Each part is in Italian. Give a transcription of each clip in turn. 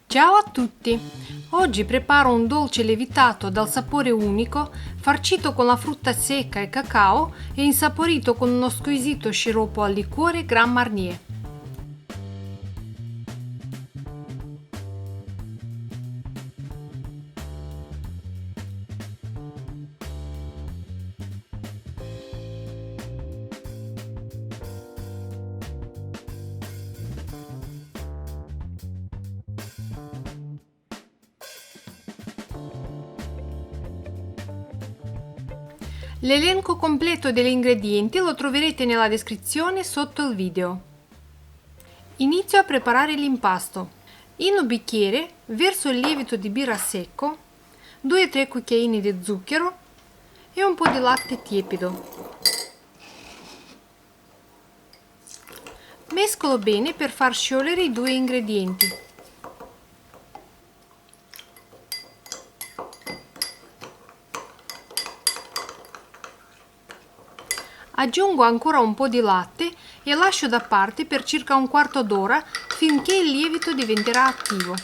Ciao a tutti! Oggi preparo un dolce lievitato dal sapore unico, farcito con la frutta secca e cacao e insaporito con uno squisito sciroppo al liquore Grand Marnier. L'elenco completo degli ingredienti lo troverete nella descrizione sotto il video. Inizio a preparare l'impasto. In un bicchiere verso il lievito di birra secco, 2-3 cucchiaini di zucchero e un po' di latte tiepido. Mescolo bene per far sciogliere i due ingredienti. Aggiungo ancora un po' di latte e lascio da parte per circa un quarto d'ora finché il lievito diventerà attivo.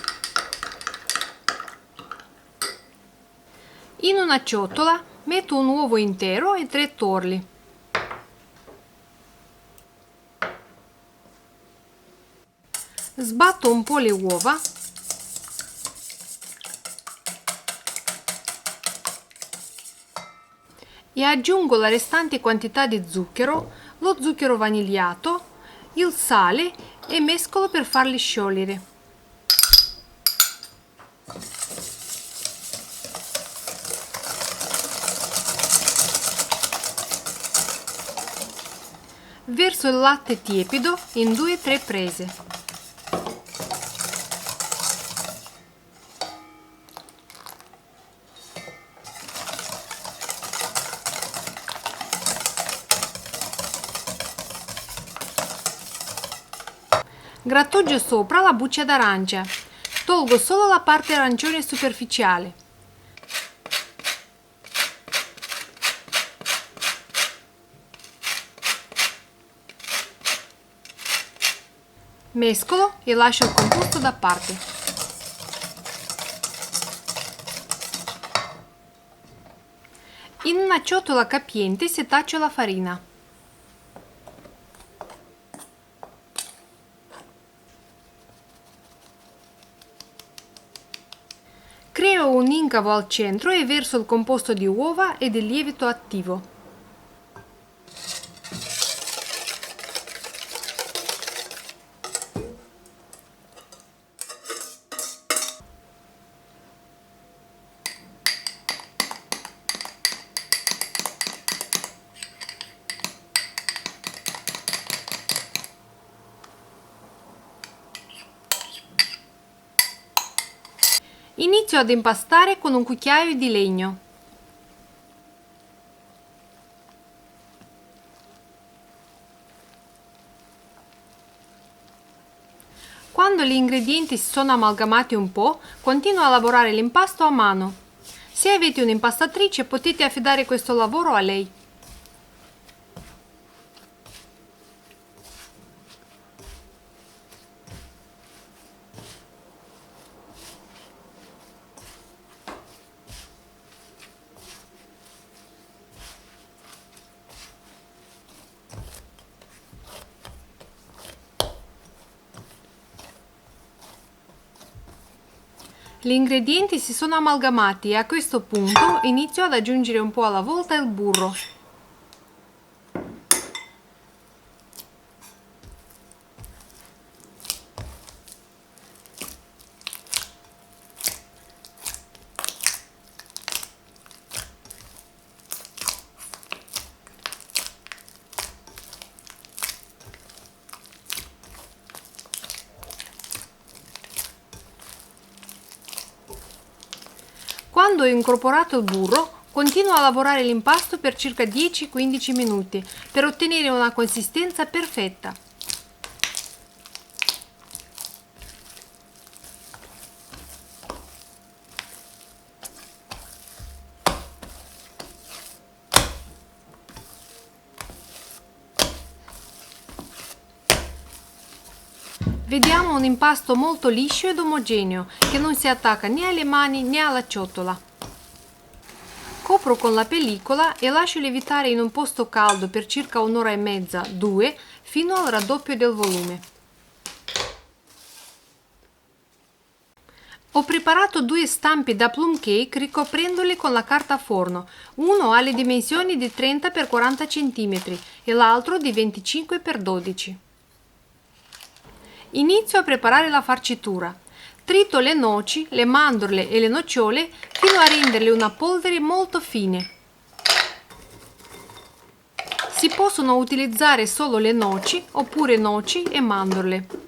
In una ciotola metto un uovo intero e 3 torli. Sbatto un po' le uova e aggiungo la restante quantità di zucchero, lo zucchero vanigliato, il sale e mescolo per farli sciogliere. Verso il latte tiepido in 2-3 prese. Grattugio sopra la buccia d'arancia. Tolgo solo la parte arancione superficiale. Mescolo e lascio il composto da parte. In una ciotola capiente setaccio la farina. Creo un incavo al centro e verso il composto di uova e del lievito attivo. Inizio ad impastare con un cucchiaio di legno. Quando gli ingredienti si sono amalgamati un po', continuo a lavorare l'impasto a mano. Se avete un'impastatrice potete affidare questo lavoro a lei. Gli ingredienti si sono amalgamati e a questo punto inizio ad aggiungere un po' alla volta il burro. Quando ho incorporato il burro, continuo a lavorare l'impasto per circa 10-15 minuti per ottenere una consistenza perfetta. Vediamo un impasto molto liscio ed omogeneo che non si attacca né alle mani né alla ciotola. Copro con la pellicola e lascio lievitare in un posto caldo per circa un'ora e mezza, 2, fino al raddoppio del volume. Ho preparato 2 stampi da plum cake ricoprendoli con la carta forno. Uno ha le dimensioni di 30 x 40 cm e l'altro di 25 x 12. Inizio a preparare la farcitura. Trito le noci, le mandorle e le nocciole fino a renderle una polvere molto fine. Si possono utilizzare solo le noci oppure noci e mandorle.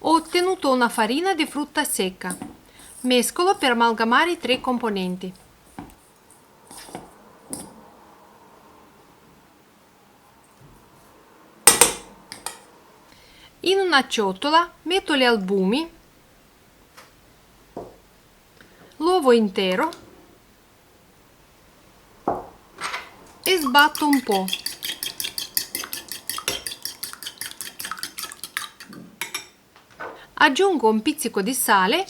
Ho ottenuto una farina di frutta secca. Mescolo per amalgamare i 3 componenti. In una ciotola metto gli albumi, l'uovo intero e sbatto un po'. Aggiungo un pizzico di sale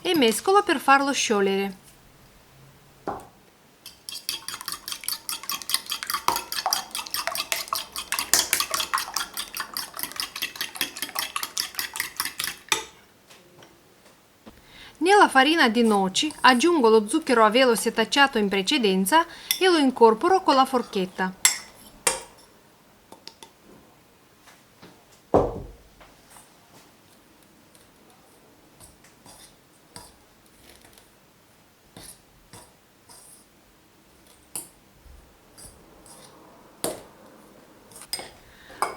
e mescolo per farlo sciogliere. Nella farina di noci aggiungo lo zucchero a velo setacciato in precedenza e lo incorporo con la forchetta.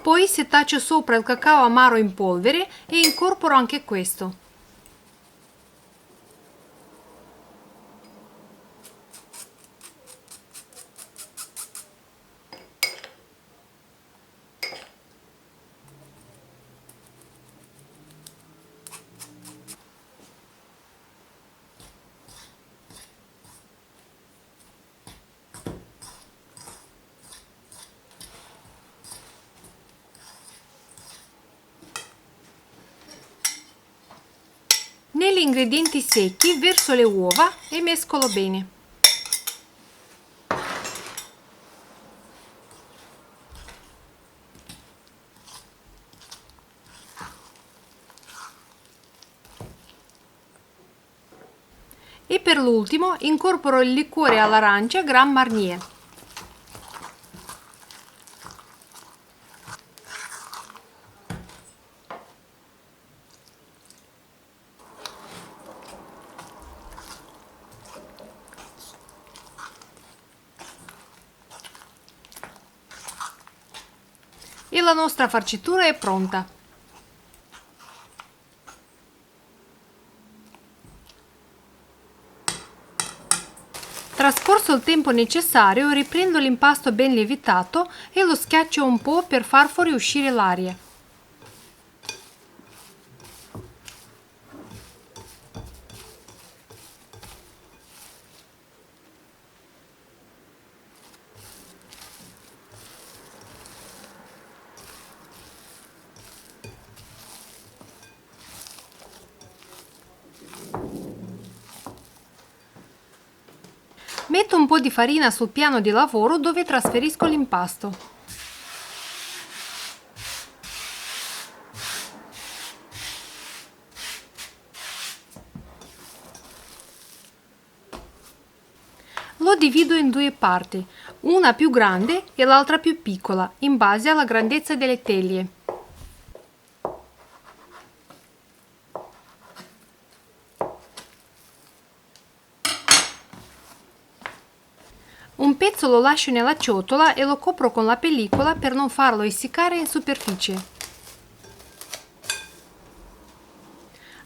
Poi setaccio sopra il cacao amaro in polvere e incorporo anche questo. Negli ingredienti secchi verso le uova e mescolo bene. E per l'ultimo incorporo il liquore all'arancia Grand Marnier. E la nostra farcitura è pronta. Trascorso il tempo necessario, riprendo l'impasto ben lievitato e lo schiaccio un po' per far fuoriuscire l'aria. Metto un po' di farina sul piano di lavoro dove trasferisco l'impasto. Lo divido in 2 parti, una più grande e l'altra più piccola, in base alla grandezza delle teglie. Un pezzo lo lascio nella ciotola e lo copro con la pellicola per non farlo essiccare in superficie.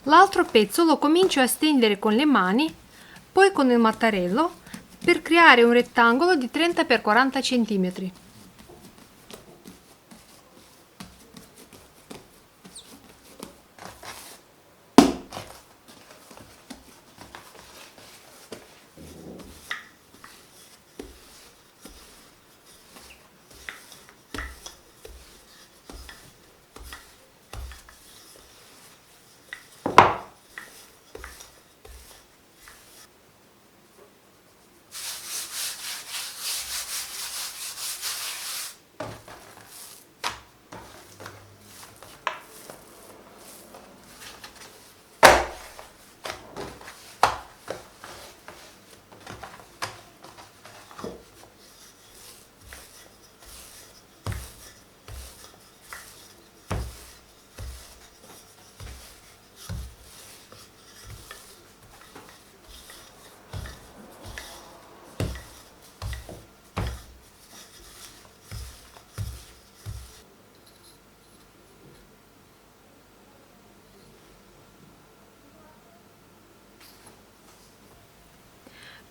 L'altro pezzo lo comincio a stendere con le mani, poi con il mattarello, per creare un rettangolo di 30 x 40 cm.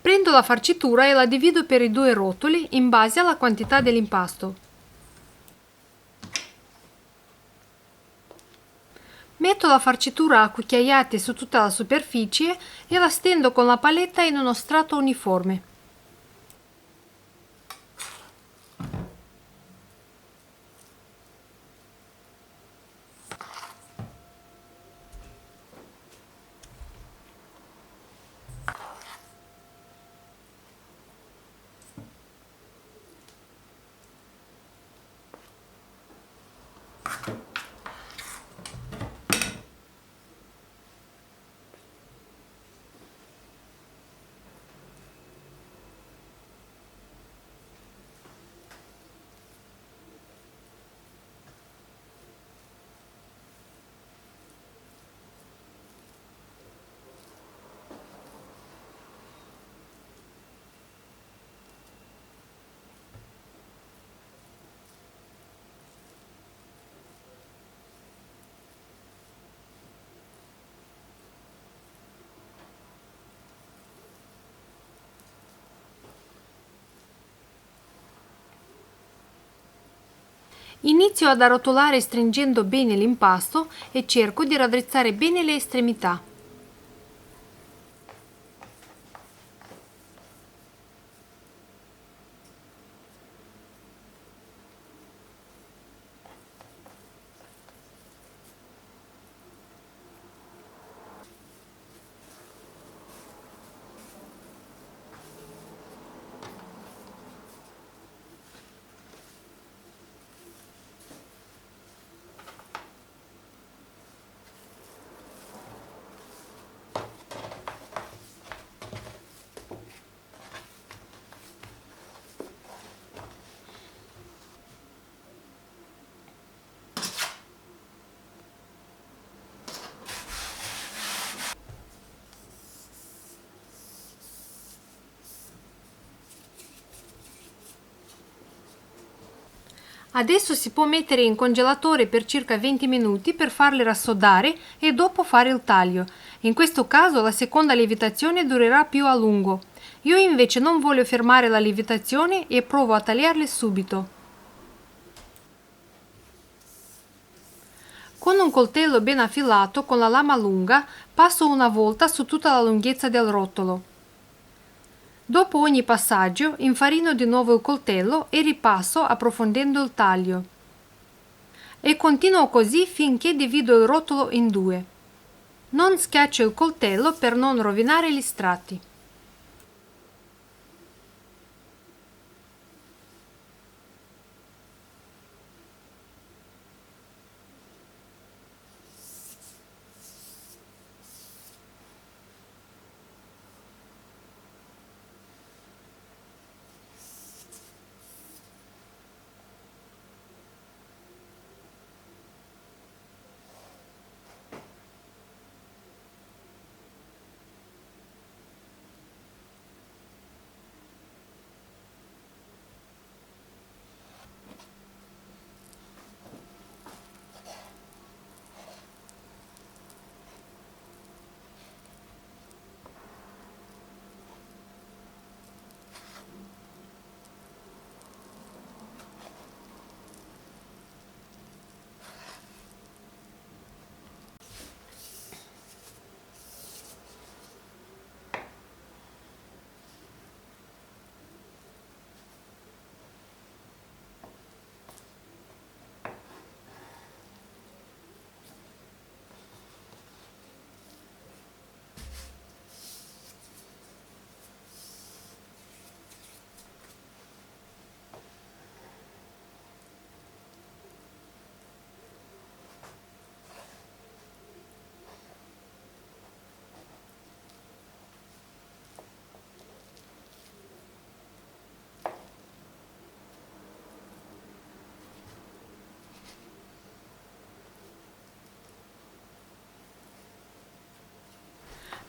Prendo la farcitura e la divido per i due rotoli in base alla quantità dell'impasto. Metto la farcitura a cucchiaiate su tutta la superficie e la stendo con la paletta in uno strato uniforme. Inizio ad arrotolare stringendo bene l'impasto e cerco di raddrizzare bene le estremità. Adesso si può mettere in congelatore per circa 20 minuti per farle rassodare e dopo fare il taglio. In questo caso la seconda lievitazione durerà più a lungo. Io invece non voglio fermare la lievitazione e provo a tagliarle subito. Con un coltello ben affilato con la lama lunga passo una volta su tutta la lunghezza del rotolo. Dopo ogni passaggio infarino di nuovo il coltello e ripasso approfondendo il taglio. E continuo così finché divido il rotolo in due. Non schiaccio il coltello per non rovinare gli strati.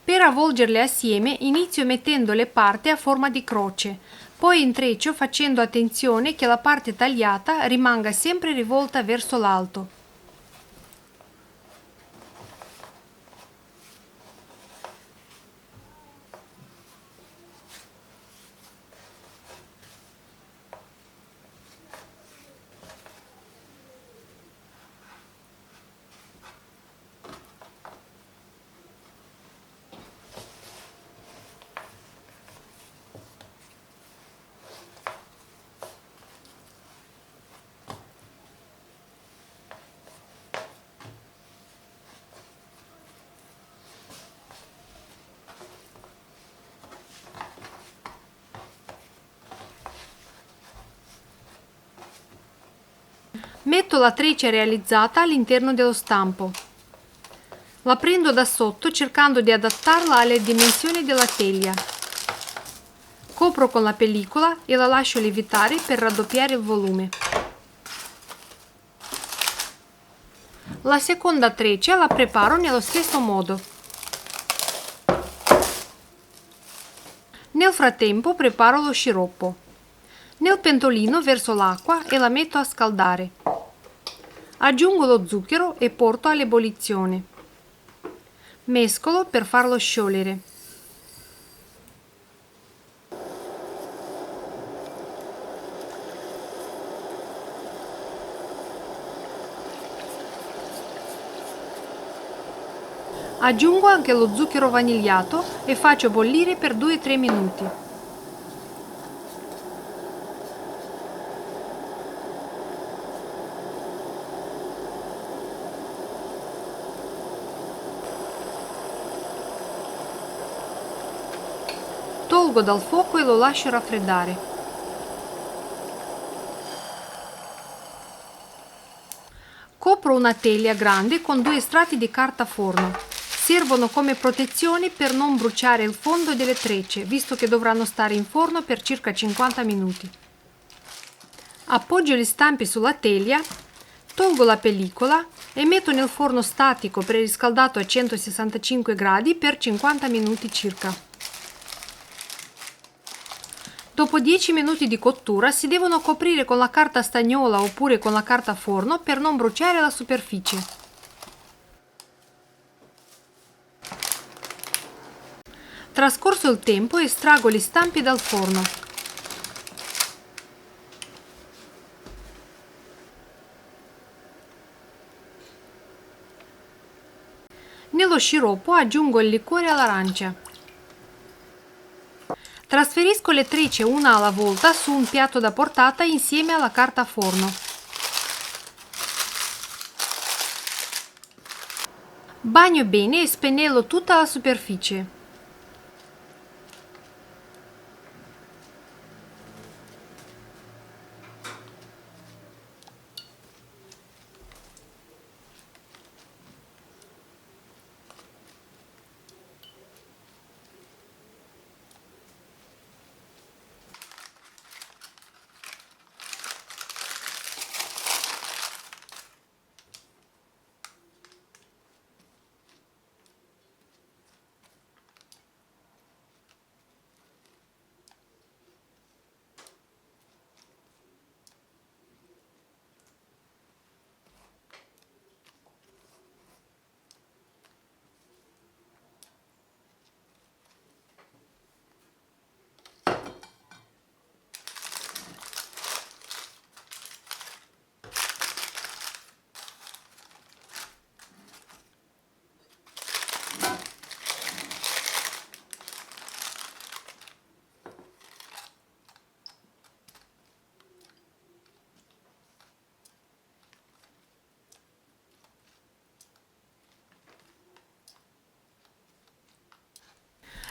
Per avvolgerle assieme inizio mettendo le parti a forma di croce, poi intreccio facendo attenzione che la parte tagliata rimanga sempre rivolta verso l'alto. Metto la treccia realizzata all'interno dello stampo. La prendo da sotto cercando di adattarla alle dimensioni della teglia. Copro con la pellicola e la lascio lievitare per raddoppiare il volume. La seconda treccia la preparo nello stesso modo. Nel frattempo preparo lo sciroppo. Nel pentolino verso l'acqua e la metto a scaldare. Aggiungo lo zucchero e porto all'ebollizione. Mescolo per farlo sciogliere. Aggiungo anche lo zucchero vanigliato e faccio bollire per 2-3 minuti. Tolgo dal fuoco e lo lascio raffreddare. Copro una teglia grande con 2 strati di carta forno. Servono come protezione per non bruciare il fondo delle trecce, visto che dovranno stare in forno per circa 50 minuti. Appoggio gli stampi sulla teglia, tolgo la pellicola e metto nel forno statico preriscaldato a 165 gradi per 50 minuti circa. Dopo 10 minuti di cottura si devono coprire con la carta stagnola oppure con la carta forno per non bruciare la superficie. Trascorso il tempo, estraggo gli stampi dal forno. Nello sciroppo aggiungo il liquore all'arancia. Trasferisco le trecce una alla volta su un piatto da portata insieme alla carta forno. Bagno bene e spennello tutta la superficie.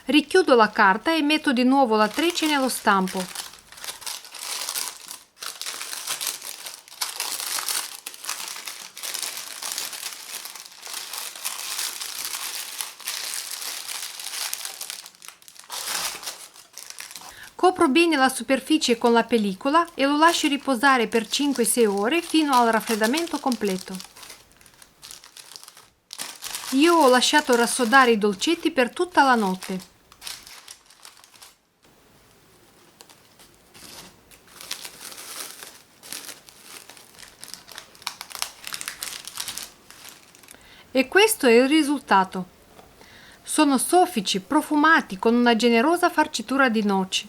Richiudo la carta e metto di nuovo la treccia nello stampo. Copro bene la superficie con la pellicola e lo lascio riposare per 5-6 ore fino al raffreddamento completo. Io ho lasciato rassodare i dolcetti per tutta la notte. E questo è il risultato. Sono soffici, profumati, con una generosa farcitura di noci.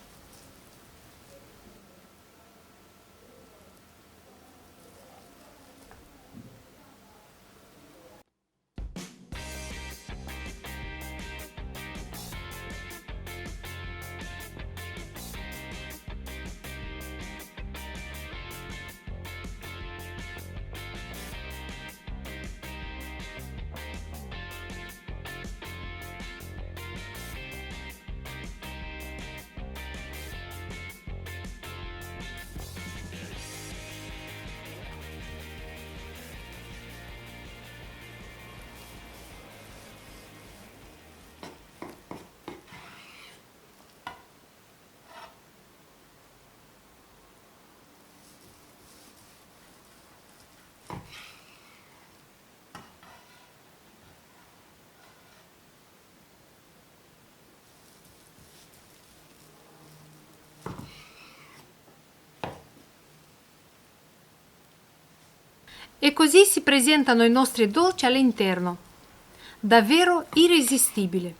E così si presentano i nostri dolci all'interno. Davvero irresistibile.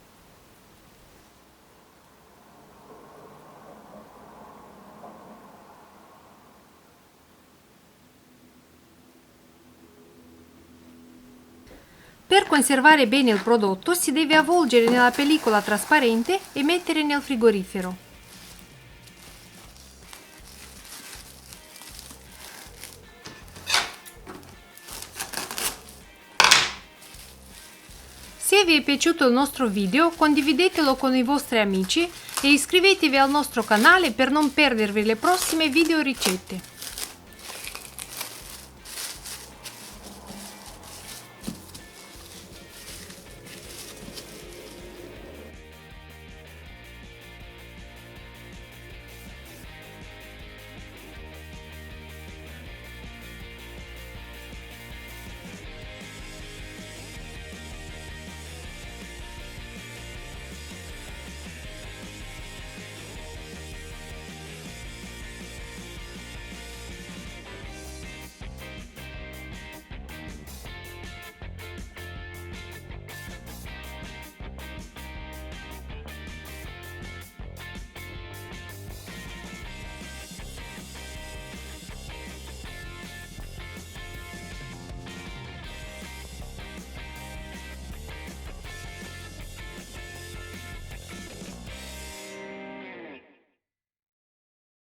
Per conservare bene il prodotto si deve avvolgere nella pellicola trasparente e mettere nel frigorifero. Se vi è piaciuto il nostro video, condividetelo con i vostri amici e iscrivetevi al nostro canale per non perdervi le prossime video ricette.